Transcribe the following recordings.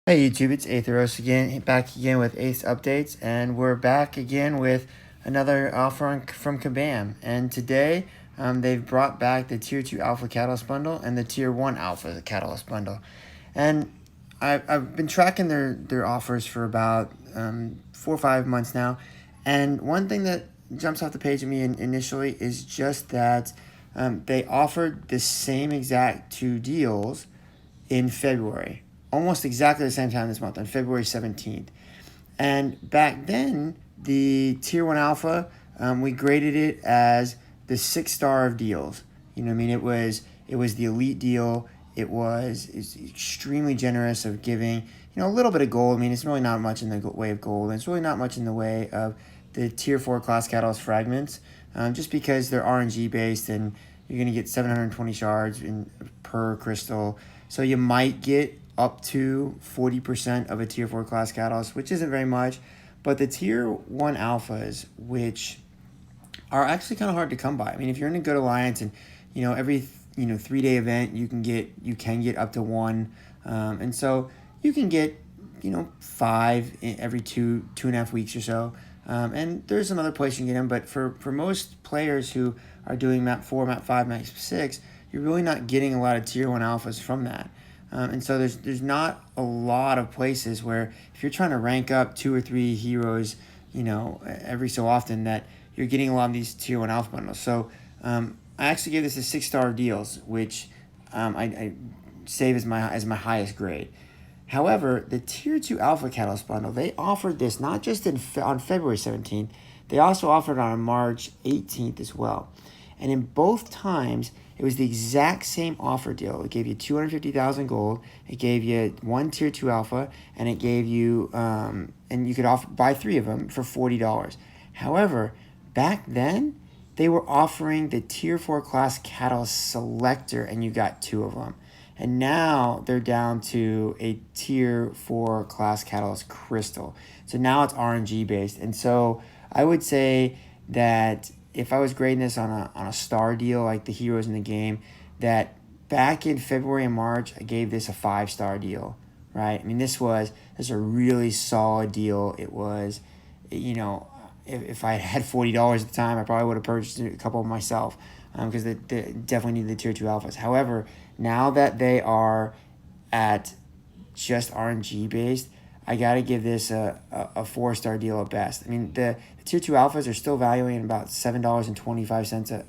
Hey YouTube, it's Atheros again, back again with Ace Updates, and we're back again with another offer from Kabam. And today, they've brought back the Tier 2 Alpha Catalyst Bundle and the Tier 1 Alpha Catalyst Bundle. And I've been tracking their offers for about 4 or 5 months now, and one thing that jumps off the page at me initially is just that they offered the same exact two deals in February, almost exactly the same time this month, on February 17th. And back then, the Tier 1 Alpha, we graded it as the 6-star of deals. You know what I mean? It was the elite deal. It's extremely generous of giving, a little bit of gold. I mean, it's really not much in the way of gold. And it's really not much in the way of the Tier 4 class catalyst fragments, just because they're RNG based and you're going to get 720 shards per crystal. So you might get up to 40% of a Tier 4 class catalyst, which isn't very much. But the Tier 1 alphas, which are actually kind of hard to come by. I mean, if you're in a good alliance and, every 3-day event, you can get up to 1. And so you can get, 5 every 2.5 weeks or so. And there's some other place you can get them, but for most players who are doing map 4, map 5, map 6, you're really not getting a lot of Tier 1 alphas from that. And so there's not a lot of places where if you're trying to rank up 2 or 3 heroes, every so often, that you're getting a lot of these Tier 1 alpha bundles. So I actually gave this a 6-star deals, which I save as my highest grade. However, the Tier 2 Alpha Catalyst Bundle, they offered this not just on February 17th, they also offered it on March 18th as well. And in both times, it was the exact same offer deal. It gave you 250,000 gold, it gave you 1 Tier 2 Alpha, and it gave you, and you could buy 3 of them for $40. However, back then, they were offering the Tier 4 class Catalyst Selector, and you got 2 of them. And now they're down to a Tier 4 class Catalyst Crystal. So now it's RNG based. And so I would say that if I was grading this on a star deal, like the heroes in the game, that back in February and March, I gave this a 5-star deal, right? I mean, this was a really solid deal. It was, if I had $40 at the time, I probably would have purchased a couple of myself, because they definitely need the Tier 2 alphas. However, now that they are at just RNG based, I got to give this a 4-star deal at best. I mean, the Tier 2 alphas are still valuing about $7.25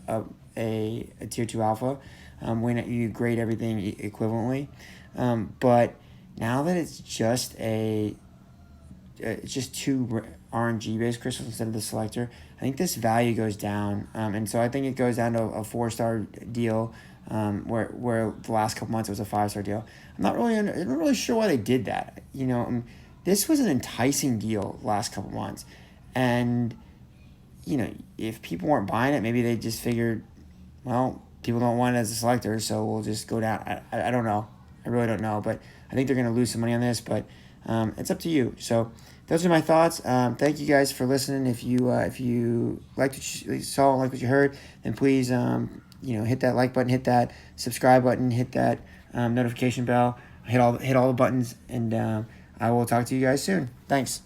a Tier 2 alpha when you grade everything equivalently. But now that it's just just 2 RNG based crystals instead of the selector, I think this value goes down. And so I think it goes down to a 4-star deal, where the last couple months it was a 5-star deal. I'm not really sure why they did that. This was an enticing deal the last couple months, and if people weren't buying it, maybe they just figured, well, people don't want it as a selector, so we'll just go down. I don't know. I really don't know, but I think they're going to lose some money on this, but it's up to you. So those are my thoughts. Thank you guys for listening. If you liked what you saw, like what you heard, then please hit that like button, hit that subscribe button, hit that notification bell, hit all the buttons, and I will talk to you guys soon. Thanks.